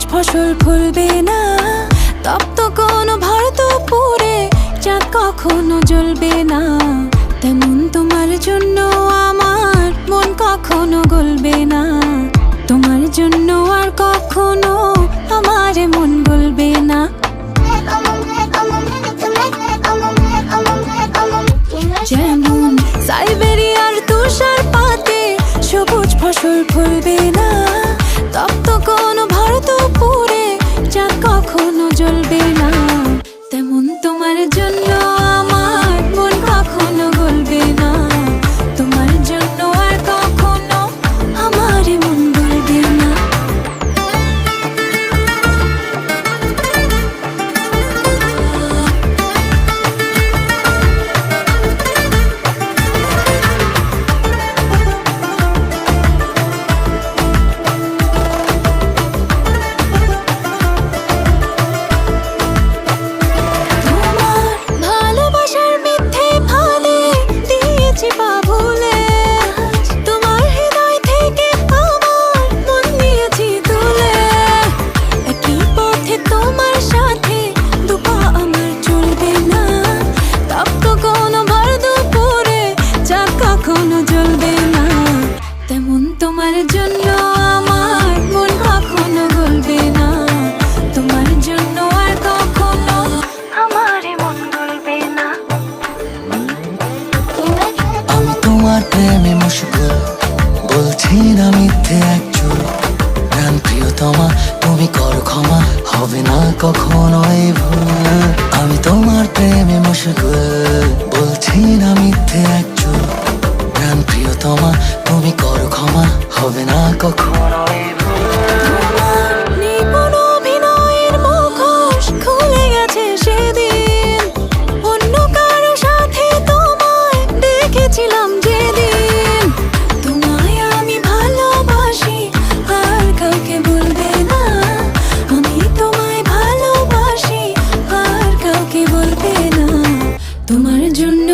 সবুজ ফসল ফলবে না, তপ্ত কোনো ভারতপুরে চাঁদ কখনো জ্বলবে না। তেমন তোমার জন্য আমার মন কখনো গলবে না, তোমার জন্য আর কখনো আমার মন বলবে না। যেমন সাইবেরিয়ার তুষার পাতে সবুজ ফসল ফলবে না, তপ্ত কোনো ভারতপুরে চাঁদ কখনো জ্বলবে না। তেমন তোমার জন্য আমার মন কখনো গলবে না, তোমার জন্য আর কখনো আমার মন বলবে না। তোমার জন্য আমার মন কখনো গলবে না, তোমার জন্য আর কখনো আমার মন গলবে না। আমি তোমার প্রেমে মশগুল, বলছি না মিথ্যে একচুল। প্রাণ প্রিয়তমা তুমি করো ক্ষমা, হবে না কখনো এই ভুল। আমি তোমার প্রেমে মশগুল, বলছি না মিথ্যে একচুল। প্রাণ প্রিয়তমা তুমি করো ক্ষমা, হবে না কখনো এই ভুল। নিপুণ অভিনয়ের মুখোশ খুলে গেছে সেদিন, অন্য কারো সাথে তোমায় দেখেছিলাম যেদিন। তোমায় আমি ভালোবাসি আর কাউকে বলবে না, আমি তোমায় ভালোবাসি আর কাউকে বলবে না। তোমার জন্য